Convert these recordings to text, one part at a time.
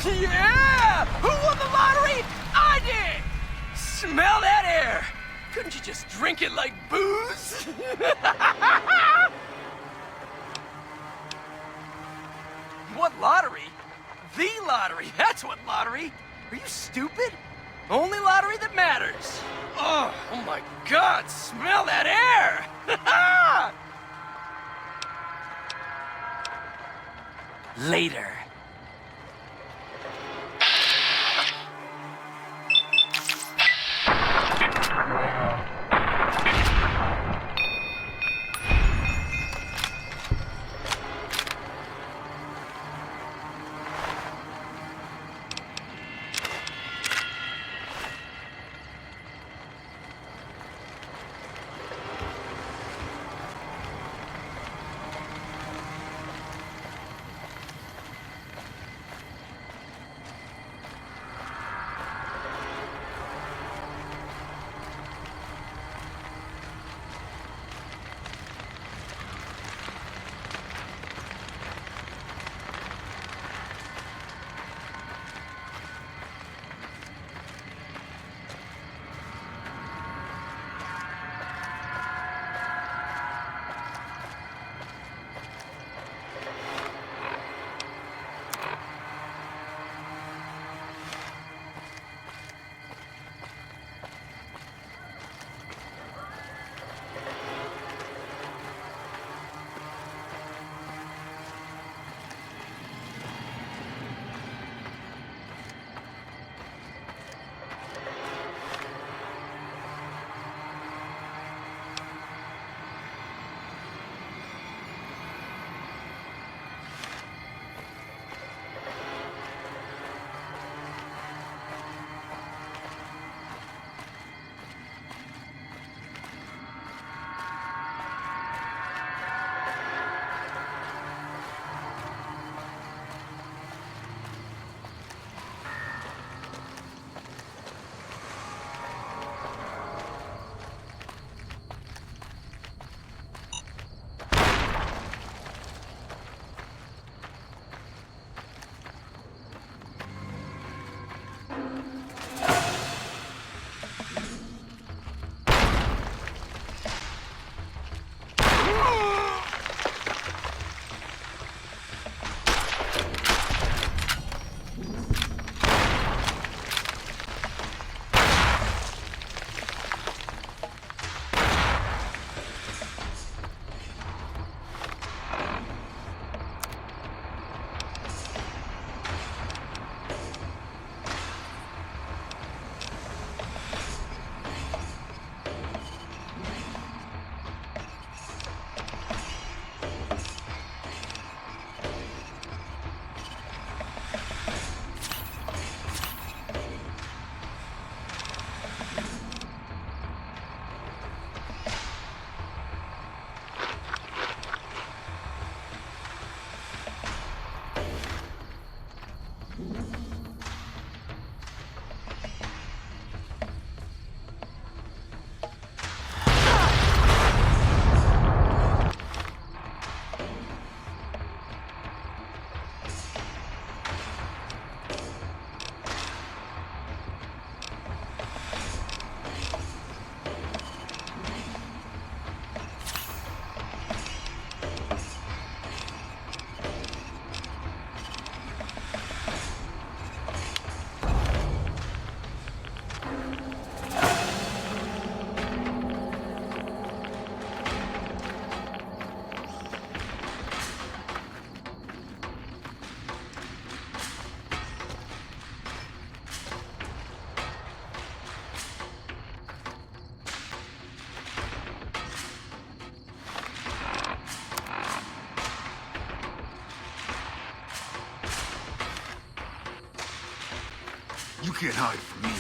Yeah! Who won the lottery? I did! Smell that air! Couldn't you just drink it like booze? What lottery? The lottery, that's what lottery! Are you stupid? Only lottery that matters. Oh my God, smell that air! Later. You can't hide from me.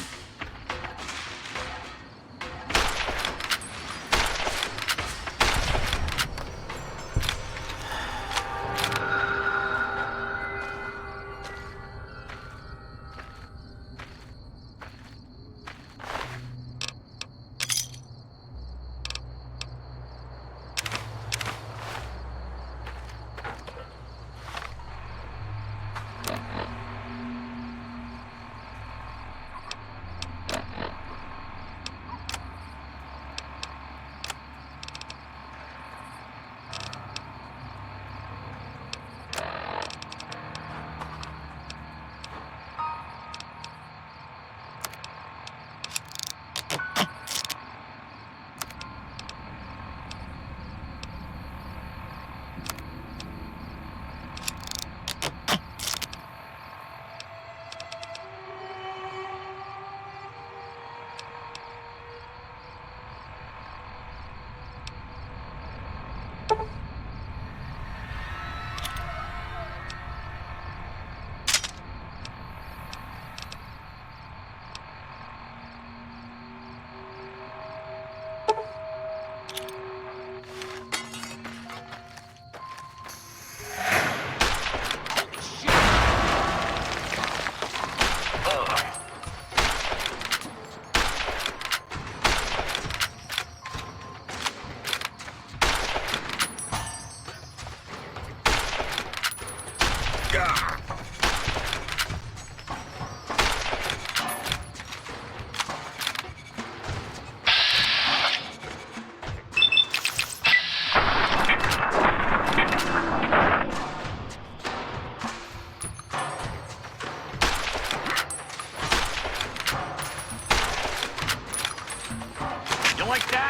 like that?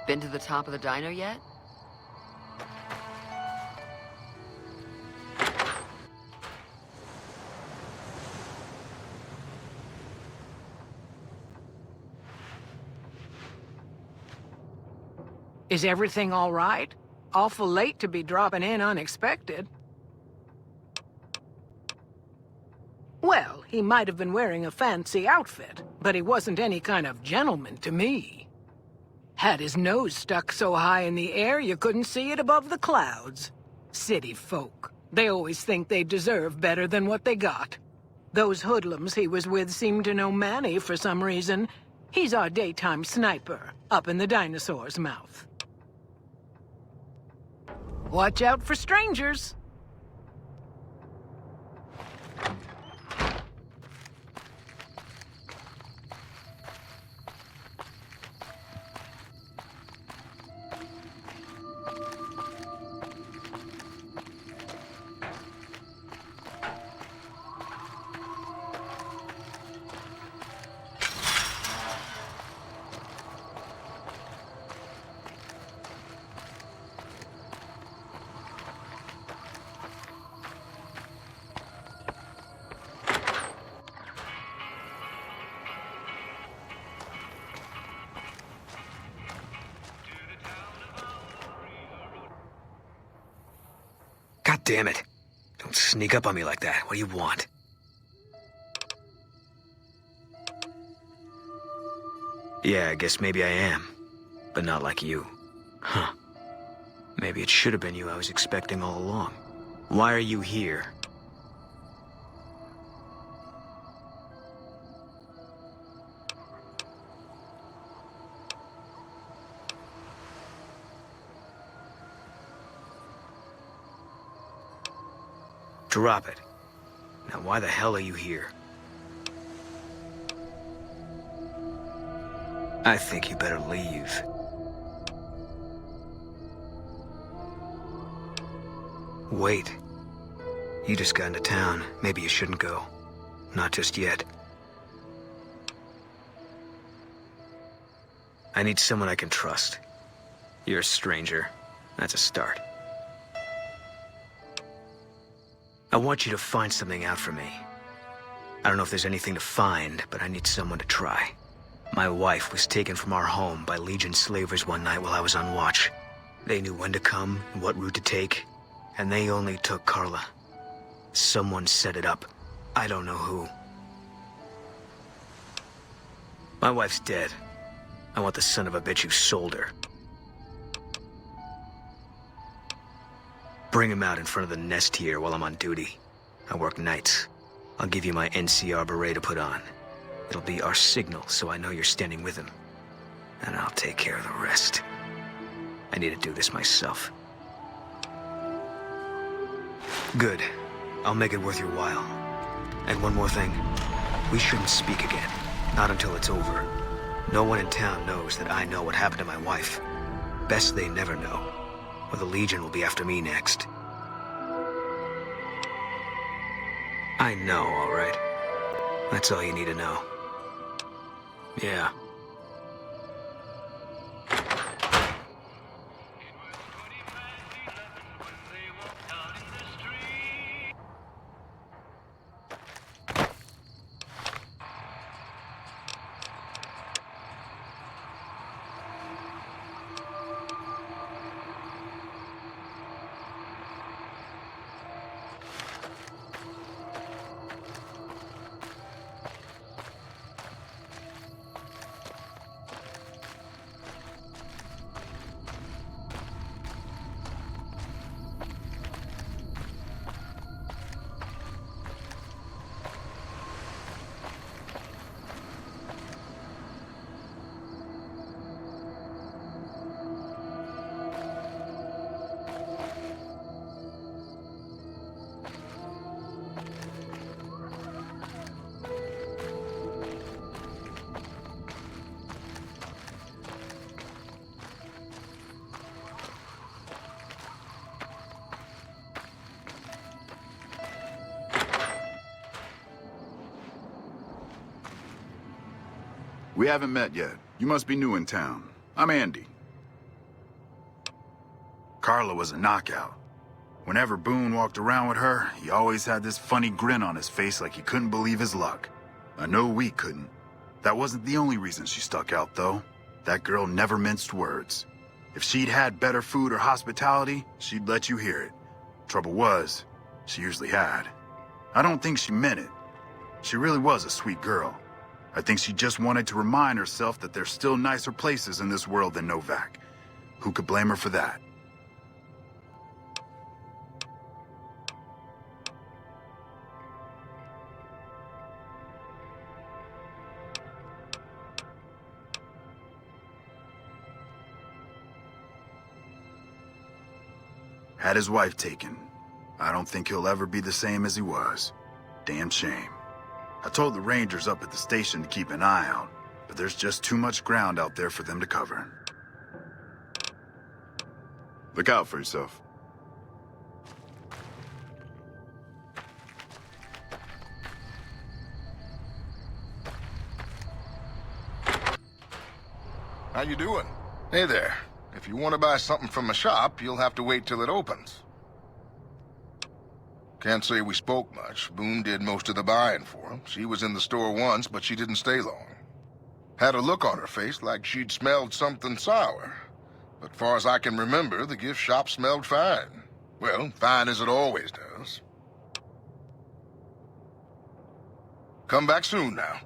Been to the top of the dino yet? Is everything all right? Awful late to be dropping in unexpected. Well, he might have been wearing a fancy outfit, but he wasn't any kind of gentleman to me. Had his nose stuck so high in the air you couldn't see it above the clouds. City folk. They always think they deserve better than what they got. Those hoodlums he was with seem to know Manny for some reason. He's our daytime sniper, up in the dinosaur's mouth. Watch out for strangers. God damn it. Don't sneak up on me like that. What do you want? Yeah, I guess maybe I am. But not like you. Huh. Maybe it should have been you I was expecting all along. Why are you here? Drop it. Now why the hell are you here? I think you better leave. Wait. You just got into town. Maybe you shouldn't go. Not just yet. I need someone I can trust. You're a stranger. That's a start. I want you to find something out for me. I don't know if there's anything to find, but I need someone to try. My wife was taken from our home by Legion slavers one night while I was on watch. They knew when to come and what route to take, and they only took Carla. Someone set it up. I don't know who. My wife's dead. I want the son of a bitch who sold her. Bring him out in front of the nest here while I'm on duty. I work nights. I'll give you my NCR beret to put on. It'll be our signal so I know you're standing with him. And I'll take care of the rest. I need to do this myself. Good. I'll make it worth your while. And one more thing. We shouldn't speak again. Not until it's over. No one in town knows that I know what happened to my wife. Best they never know. Or the Legion will be after me next. I know, all right. That's all you need to know. Yeah. We haven't met yet. You must be new in town. I'm Andy. Carla was a knockout. Whenever Boone walked around with her, he always had this funny grin on his face like he couldn't believe his luck. I know we couldn't. That wasn't the only reason she stuck out, though. That girl never minced words. If she'd had better food or hospitality, she'd let you hear it. Trouble was, she usually had. I don't think she meant it. She really was a sweet girl. I think she just wanted to remind herself that there's still nicer places in this world than Novak. Who could blame her for that? Had his wife taken. I don't think he'll ever be the same as he was. Damn shame. I told the Rangers up at the station to keep an eye out, but there's just too much ground out there for them to cover. Look out for yourself. How you doing? Hey there. If you want to buy something from a shop, you'll have to wait till it opens. Can't say we spoke much. Boone did most of the buying for him. She was in the store once, but she didn't stay long. Had a look on her face like she'd smelled something sour. But far as I can remember, the gift shop smelled fine. Well, fine as it always does. Come back soon now.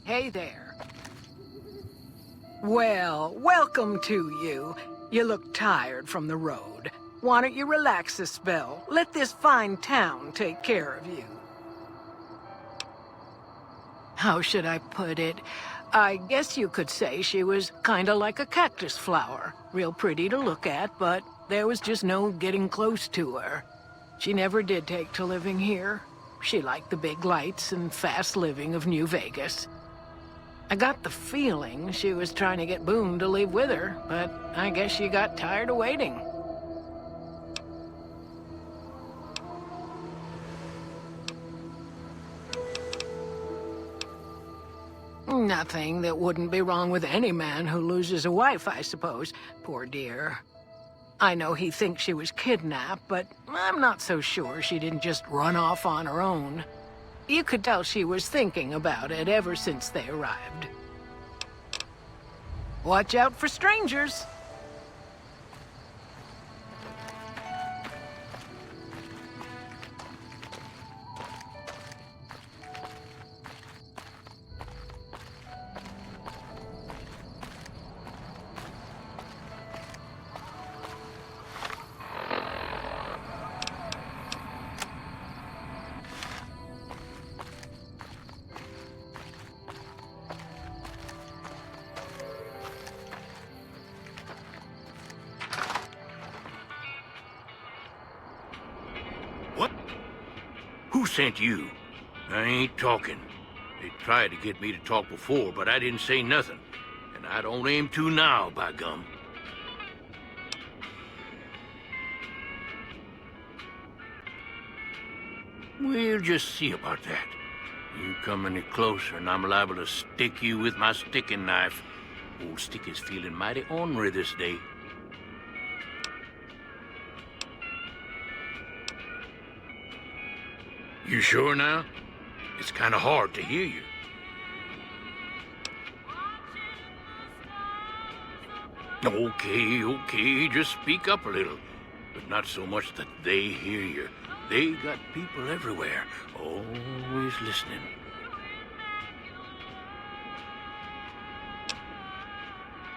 Hey there. Well, welcome to you. You look tired from the road. Why don't you relax a spell? Let this fine town take care of you. How should I put it? I guess you could say she was kinda like a cactus flower. Real pretty to look at, but there was just no getting close to her. She never did take to living here. She liked the big lights and fast living of New Vegas. I got the feeling she was trying to get Boone to leave with her, but I guess she got tired of waiting. Nothing that wouldn't be wrong with any man who loses a wife, I suppose. Poor dear. I know he thinks she was kidnapped, but I'm not so sure she didn't just run off on her own. You could tell she was thinking about it ever since they arrived. Watch out for strangers. What? Who sent you? I ain't talking. They tried to get me to talk before, but I didn't say nothing. And I don't aim to now, by gum. We'll just see about that. You come any closer and I'm liable to stick you with my sticking knife. Old Sticky's feeling mighty ornery this day. You sure now? It's kind of hard to hear you. Okay, just speak up a little. But not so much that they hear you. They got people everywhere, always listening.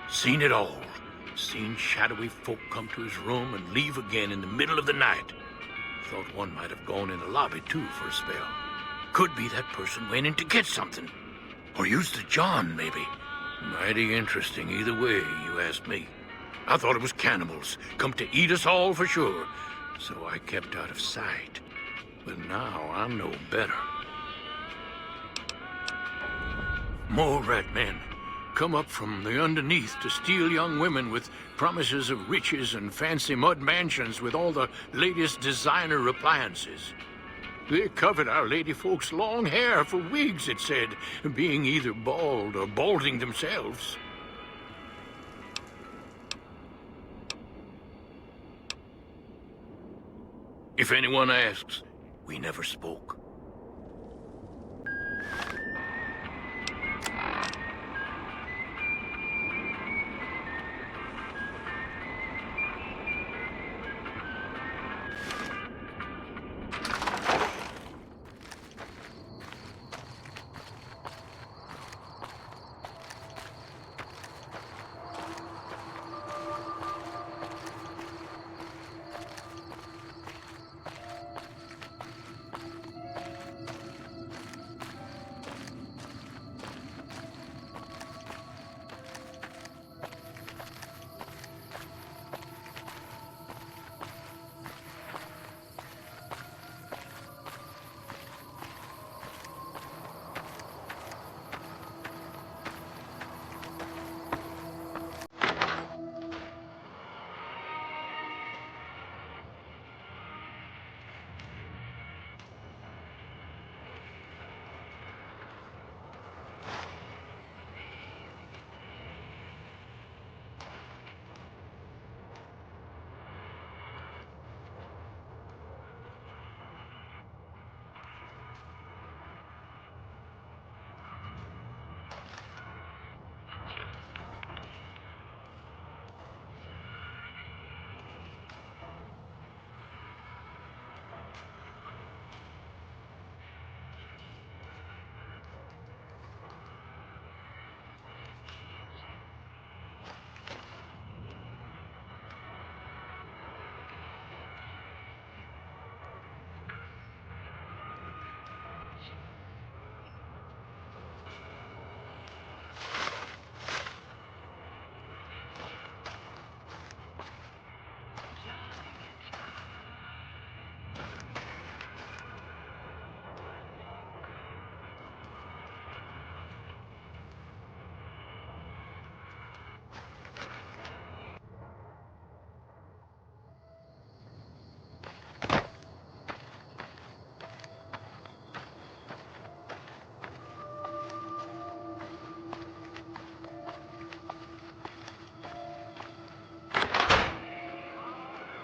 Seen it all. Seen shadowy folk come to his room and leave again in the middle of the night. Thought one might have gone in the lobby, too, for a spell. Could be that person went in to get something. Or used the John, maybe. Mighty interesting either way, you ask me. I thought it was cannibals, come to eat us all for sure. So I kept out of sight. But now I know better. Mole rat men come up from the underneath to steal young women with promises of riches and fancy mud mansions with all the latest designer appliances. They covered our lady folks' long hair for wigs, it said, being either bald or balding themselves. If anyone asks, we never spoke.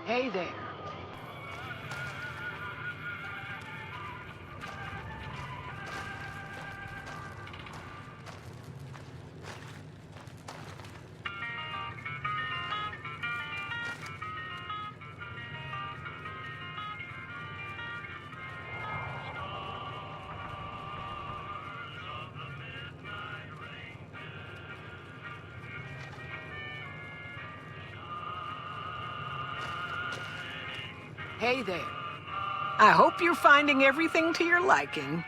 Hey there. Hey there. I hope you're finding everything to your liking.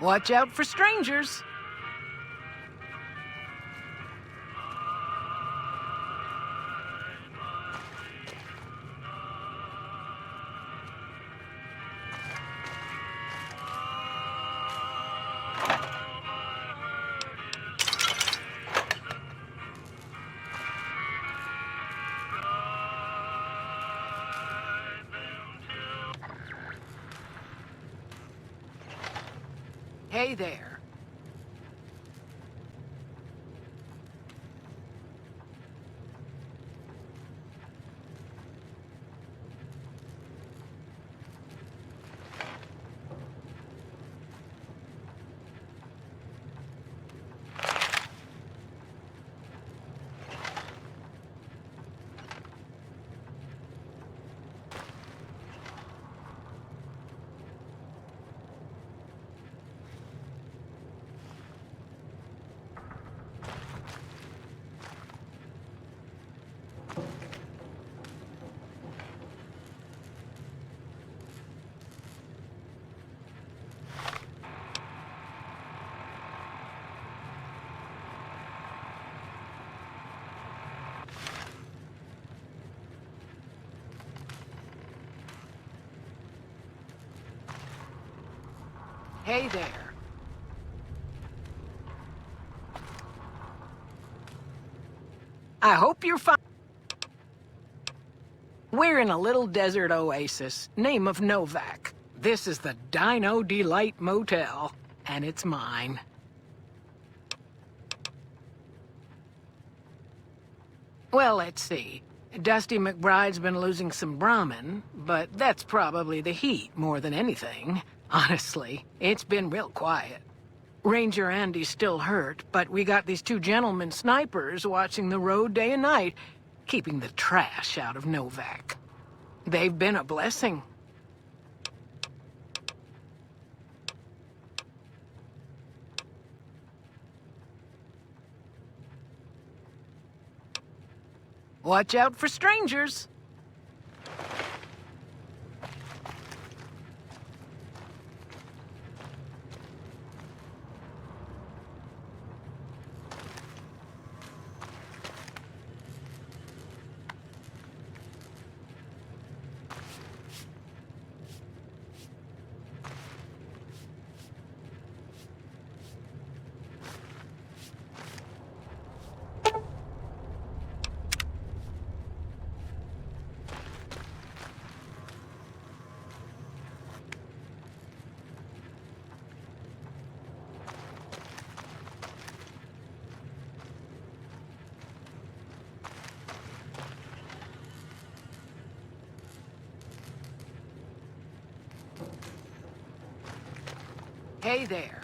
Watch out for strangers. Hey there. Hey there. I hope you're fine. We're in a little desert oasis, name of Novak. This is the Dino Delight Motel, and it's mine. Well, let's see. Dusty McBride's been losing some Brahmin, but that's probably the heat more than anything. Honestly, it's been real quiet. Ranger Andy's still hurt, but we got these two gentlemen snipers watching the road day and night, keeping the trash out of Novak. They've been a blessing. Watch out for strangers. Hey there.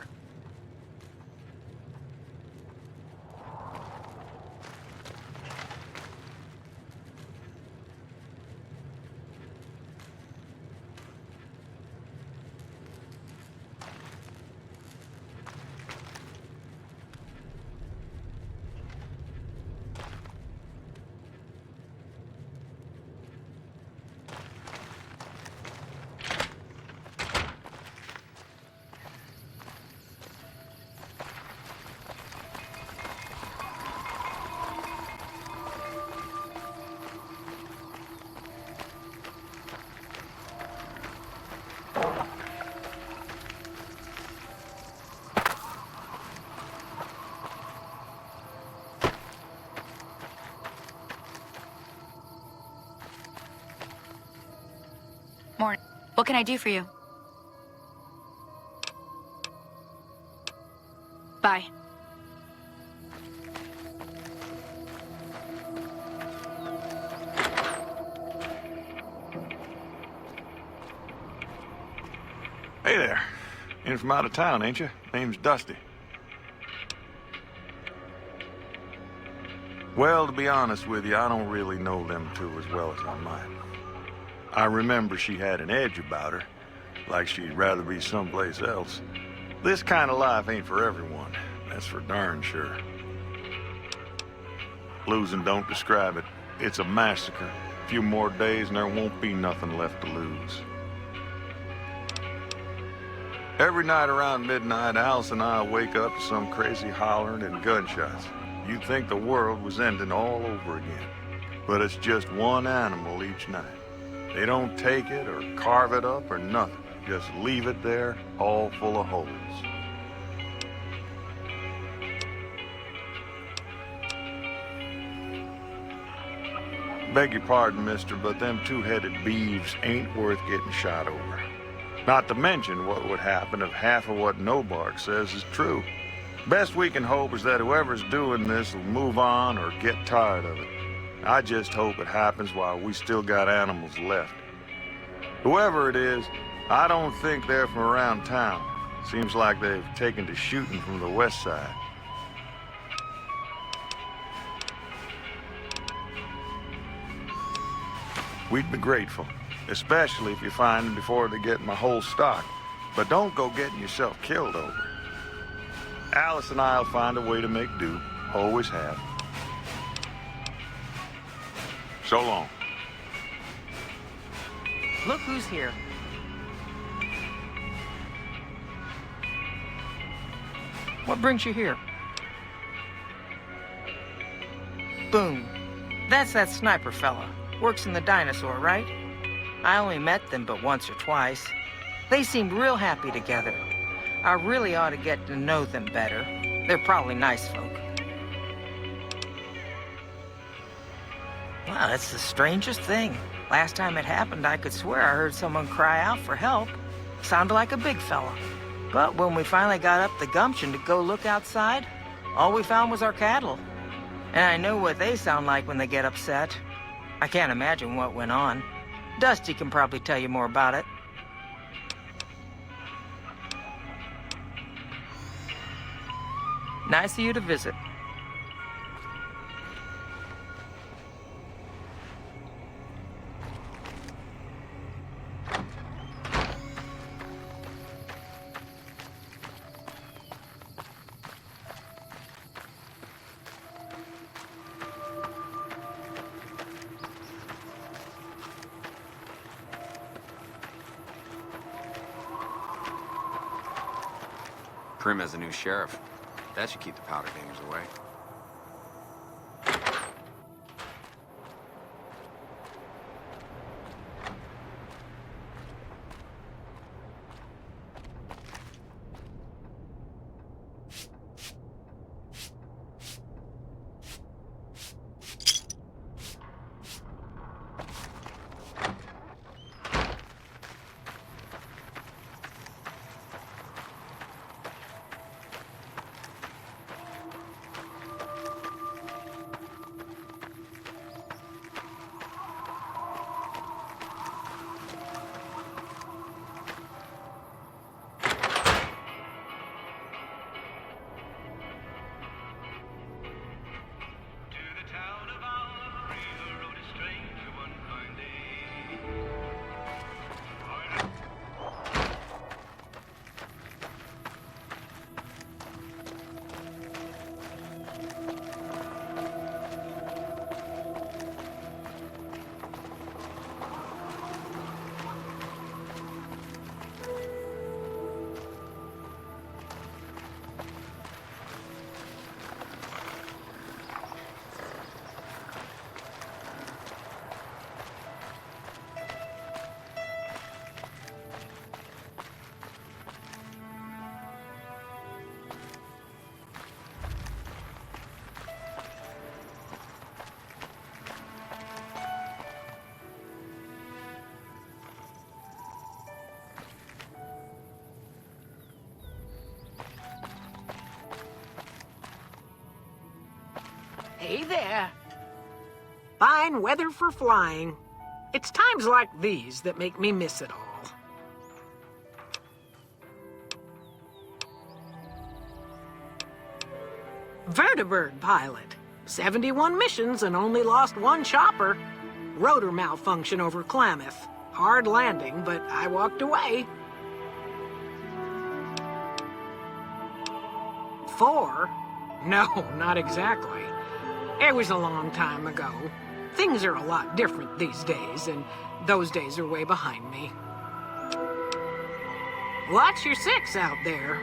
Morning. What can I do for you? Bye. Hey there. In from out of town, ain't you? Name's Dusty. Well, to be honest with you, I don't really know them two as well as I might. I remember she had an edge about her, like she'd rather be someplace else. This kind of life ain't for everyone, that's for darn sure. Losing don't describe it. It's a massacre. A few more days and there won't be nothing left to lose. Every night around midnight, Alice and I wake up to some crazy hollering and gunshots. You'd think the world was ending all over again. But it's just one animal each night. They don't take it or carve it up or nothing. Just leave it there, all full of holes. Beg your pardon, mister, but them two-headed beeves ain't worth getting shot over. Not to mention what would happen if half of what Nobark says is true. Best we can hope is that whoever's doing this will move on or get tired of it. I just hope it happens while we still got animals left. Whoever it is, I don't think they're from around town. Seems like they've taken to shooting from the west side. We'd be grateful, especially if you find them before they get my whole stock. But don't go getting yourself killed over it. Alice and I'll find a way to make do. Always have. So long. Look who's here. What brings you here? Boone. That's that sniper fella. Works in the Dinosaur, right? I only met them but once or twice. They seemed real happy together. I really ought to get to know them better. They're probably nice folk. Wow, that's the strangest thing. Last time it happened, I could swear I heard someone cry out for help. Sounded like a big fella. But when we finally got up the gumption to go look outside, all we found was our cattle. And I know what they sound like when they get upset. I can't imagine what went on. Dusty can probably tell you more about it. Nice of you to visit. Prim has a new sheriff. That should keep the powder gangers away. Hey there. Fine weather for flying. It's times like these that make me miss it all. Vertibird pilot. 71 missions and only lost one chopper. Rotor malfunction over Klamath. Hard landing, but I walked away. 4? No, not exactly. It was a long time ago. Things are a lot different these days, and those days are way behind me. Watch your 6 out there.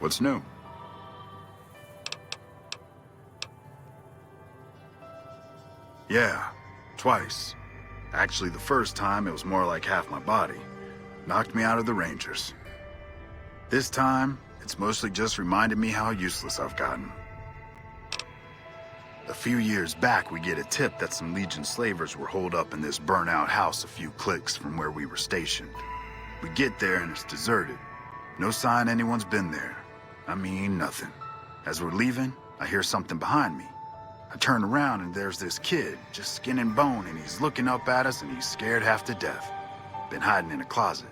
What's new? Yeah, twice. Actually, the first time, it was more like half my body. Knocked me out of the Rangers. This time, it's mostly just reminded me how useless I've gotten. A few years back, we get a tip that some Legion slavers were holed up in this burnt-out house a few clicks from where we were stationed. We get there and it's deserted. No sign anyone's been there. I mean, nothing. As we're leaving, I hear something behind me. I turn around and there's this kid, just skin and bone, and he's looking up at us and he's scared half to death. Been hiding in a closet.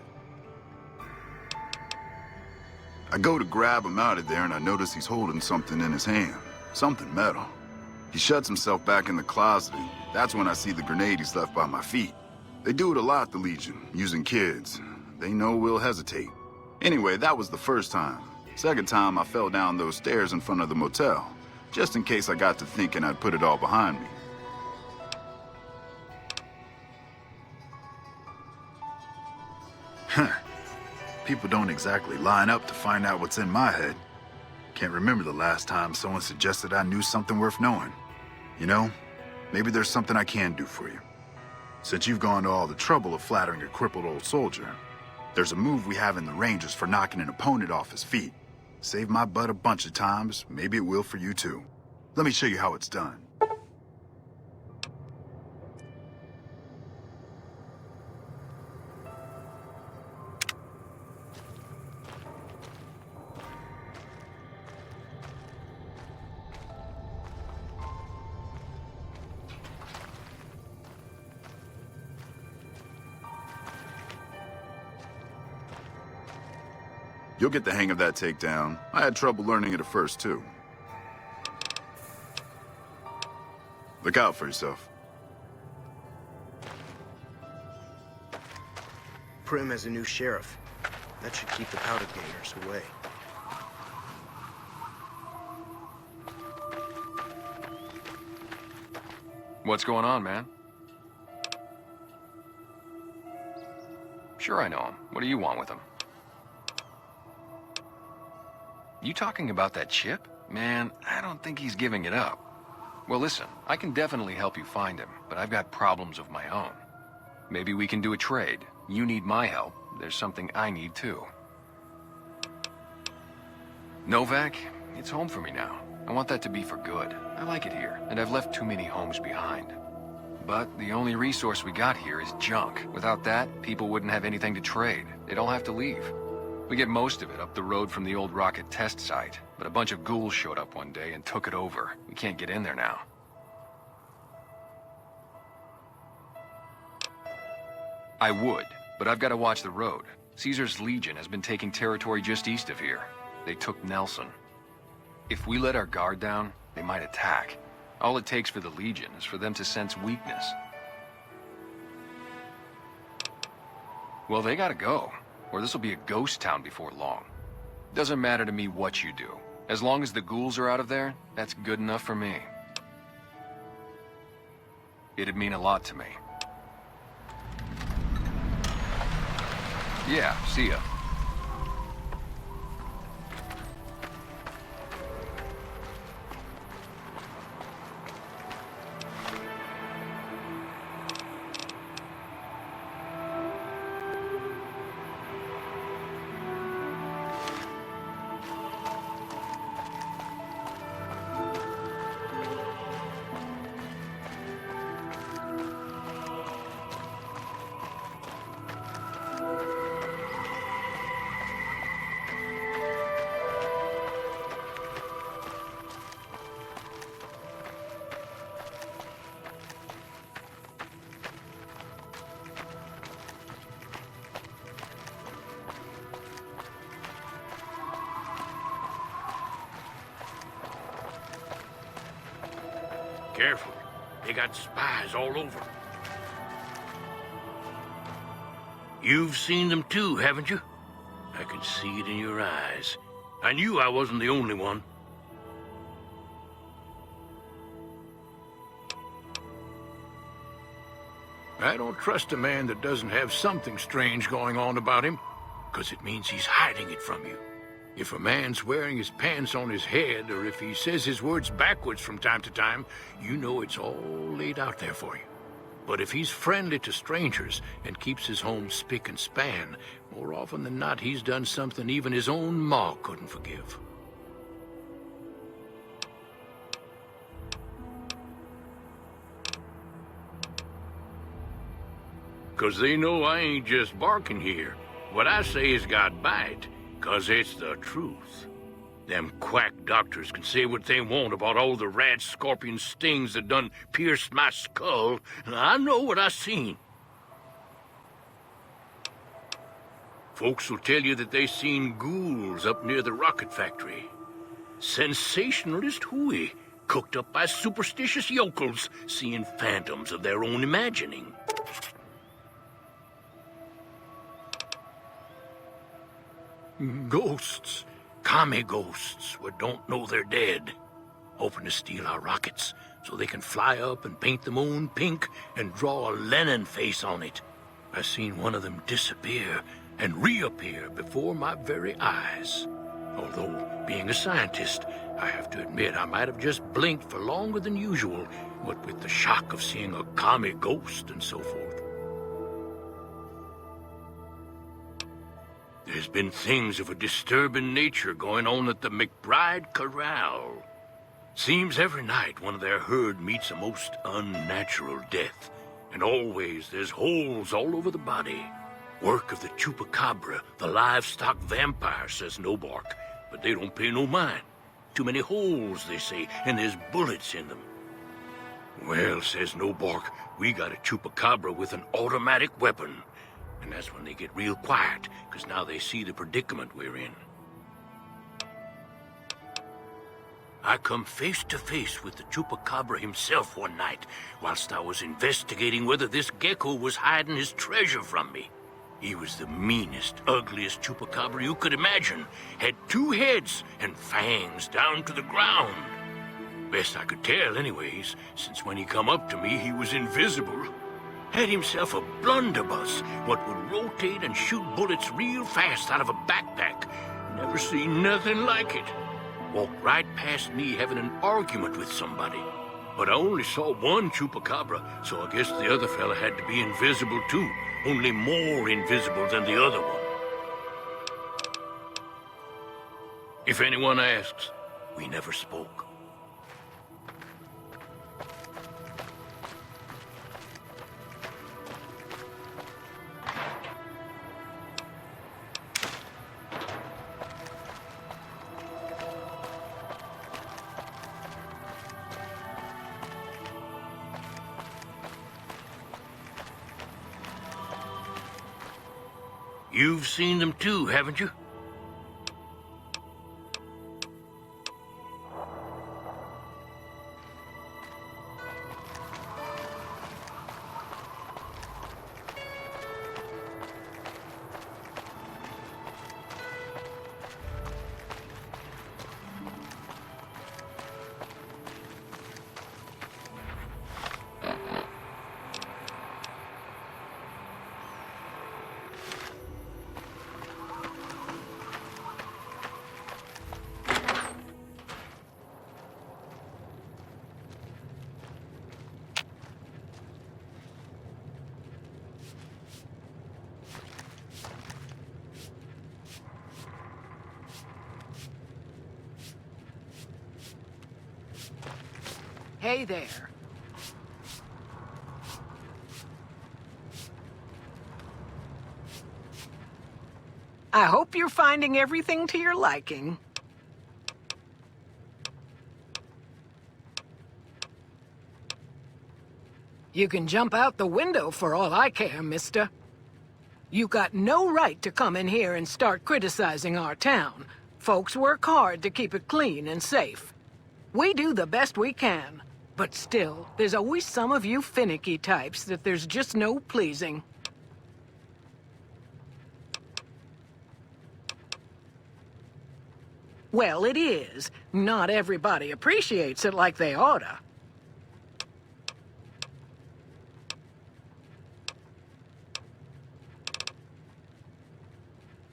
I go to grab him out of there and I notice he's holding something in his hand. Something metal. He shuts himself back in the closet, and that's when I see the grenade he's left by my feet. They do it a lot, the Legion, using kids. They know we'll hesitate. Anyway, that was the first time. Second time, I fell down those stairs in front of the motel, just in case I got to thinking I'd put it all behind me. Huh. People don't exactly line up to find out what's in my head. Can't remember the last time someone suggested I knew something worth knowing. You know, maybe there's something I can do for you. Since you've gone to all the trouble of flattering a crippled old soldier, there's a move we have in the ranges for knocking an opponent off his feet. Saved my butt a bunch of times, maybe it will for you too. Let me show you how it's done. You'll get the hang of that takedown. I had trouble learning it at first, too. Look out for yourself. Prim has a new sheriff. That should keep the powder gangers away. What's going on, man? Sure I know him. What do you want with him? You talking about that chip? Man, I don't think he's giving it up. Well, listen, I can definitely help you find him, but I've got problems of my own. Maybe we can do a trade. You need my help. There's something I need too. Novak, it's home for me now. I want that to be for good. I like it here, and I've left too many homes behind. But the only resource we got here is junk. Without that, people wouldn't have anything to trade. They'd all have to leave. We get most of it up the road from the old rocket test site, but a bunch of ghouls showed up one day and took it over. We can't get in there now. I would, but I've got to watch the road. Caesar's Legion has been taking territory just east of here. They took Nelson. If we let our guard down, they might attack. All it takes for the Legion is for them to sense weakness. Well, they gotta go, or this will be a ghost town before long. Doesn't matter to me what you do. As long as the ghouls are out of there, that's good enough for me. It'd mean a lot to me. Yeah, see ya. Careful. They got spies all over. You've seen them too, haven't you? I can see it in your eyes. I knew I wasn't the only one. I don't trust a man that doesn't have something strange going on about him, because it means he's hiding it from you. If a man's wearing his pants on his head, or if he says his words backwards from time to time, you know it's all laid out there for you. But if he's friendly to strangers and keeps his home spick and span, more often than not, he's done something even his own ma couldn't forgive. Because they know I ain't just barking here. What I say has got bite. 'Cause it's the truth. Them quack doctors can say what they want about all the rad scorpion stings that done pierced my skull, and I know what I seen. Folks will tell you that they seen ghouls up near the rocket factory. Sensationalist hooey, cooked up by superstitious yokels, seeing phantoms of their own imagining. Ghosts. Commie ghosts what don't know they're dead, hoping to steal our rockets so they can fly up and paint the moon pink and draw a Lenin face on it. I seen one of them disappear and reappear before my very eyes. Although, being a scientist, I have to admit I might have just blinked for longer than usual, what with the shock of seeing a commie ghost and so forth. There's been things of a disturbing nature going on at the McBride Corral. Seems every night one of their herd meets a most unnatural death, and always there's holes all over the body. Work of the chupacabra, the livestock vampire, says Nobark, but they don't pay no mind. Too many holes, they say, and there's bullets in them. Well, says Nobark, we got a chupacabra with an automatic weapon. And that's when they get real quiet, because now they see the predicament we're in. I come face to face with the chupacabra himself one night, whilst I was investigating whether this gecko was hiding his treasure from me. He was the meanest, ugliest chupacabra you could imagine. Had 2 heads and fangs down to the ground. Best I could tell anyways, since when he come up to me, he was invisible. Had himself a blunderbuss, what would rotate and shoot bullets real fast out of a backpack. Never seen nothing like it. Walked right past me having an argument with somebody. But I only saw one chupacabra, so I guess the other fella had to be invisible too. Only more invisible than the other one. If anyone asks, we never spoke. You've seen them too, haven't you? Hey there. I hope you're finding everything to your liking. You can jump out the window for all I care, mister. You got no right to come in here and start criticizing our town. Folks work hard to keep it clean and safe. We do the best we can. But still, there's always some of you finicky types that there's just no pleasing. Well, it is. Not everybody appreciates it like they oughta.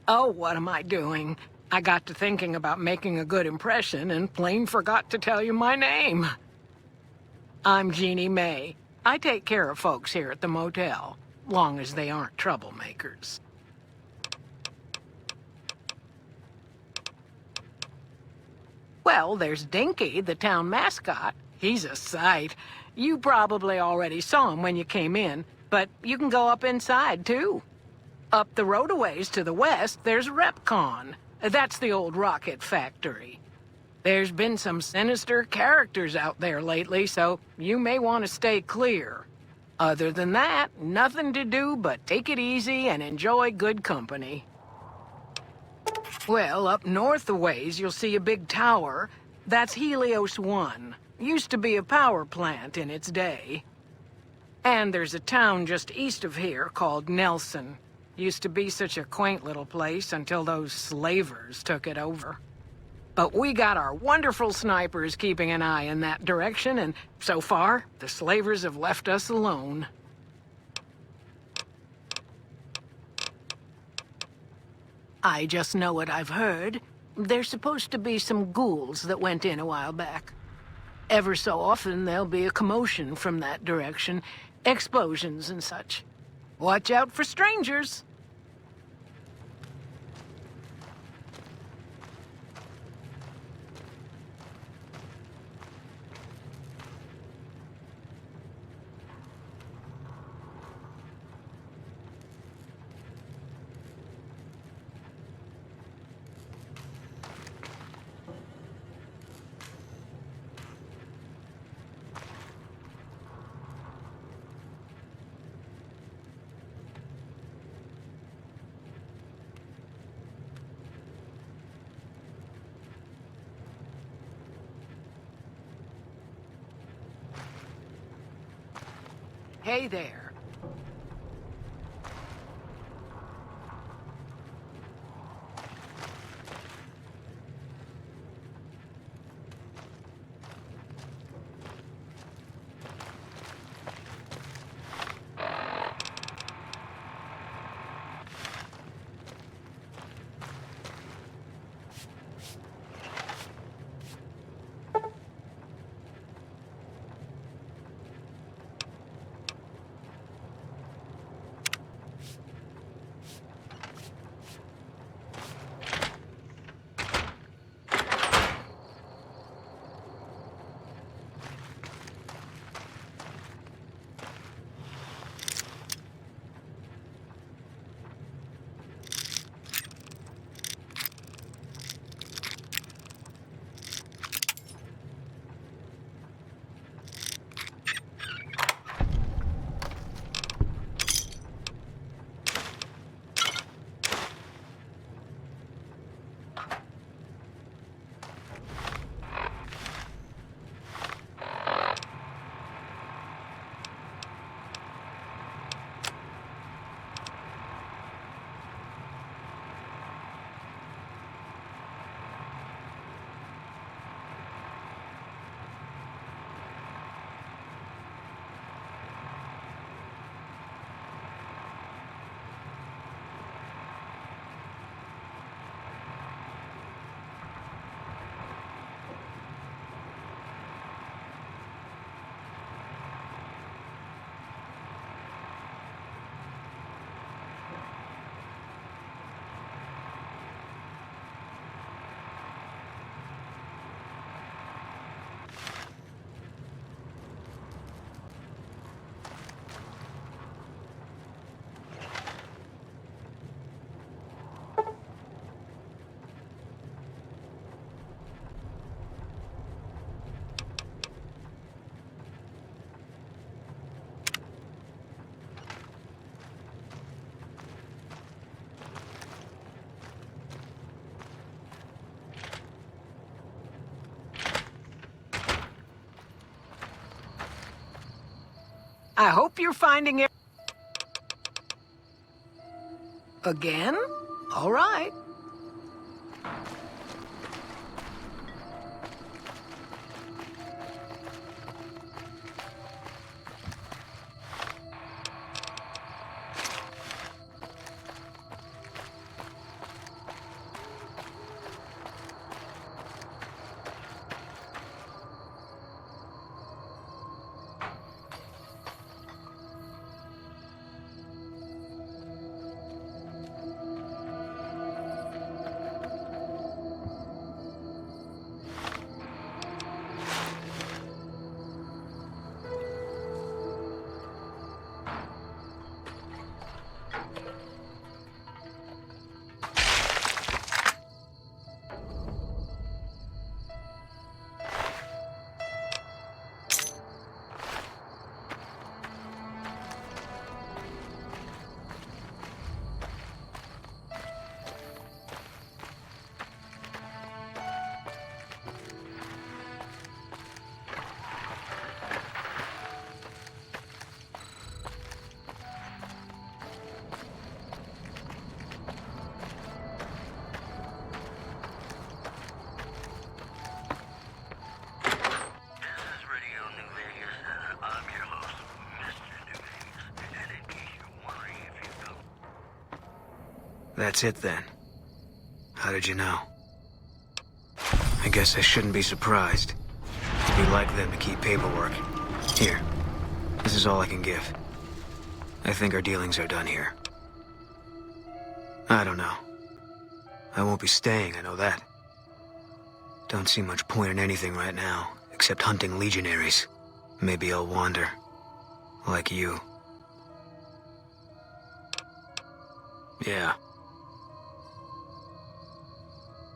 Oh, what am I doing? I got to thinking about making a good impression and plain forgot to tell you my name. I'm Jeannie May. I take care of folks here at the motel, long as they aren't troublemakers. Well, there's Dinky, the town mascot. He's a sight. You probably already saw him when you came in, but you can go up inside, too. Up the road a ways to the west, there's Repcon. That's the old rocket factory. There's been some sinister characters out there lately, so you may want to stay clear. Other than that, nothing to do but take it easy and enjoy good company. Well, up north a ways, you'll see a big tower. That's Helios 1. Used to be a power plant in its day. And there's a town just east of here called Nelson. Used to be such a quaint little place until those slavers took it over. But we got our wonderful snipers keeping an eye in that direction, and so far, the slavers have left us alone. I just know what I've heard. There's supposed to be some ghouls that went in a while back. Ever so often, there'll be a commotion from that direction, explosions and such. Watch out for strangers. Hey there. I hope you're finding it. Again? All right. That's it then. How did you know? I guess I shouldn't be surprised. To be like them to keep paperwork. Here. This is all I can give. I think our dealings are done here. I don't know. I won't be staying, I know that. Don't see much point in anything right now, except hunting legionaries. Maybe I'll wander. Like you. Yeah.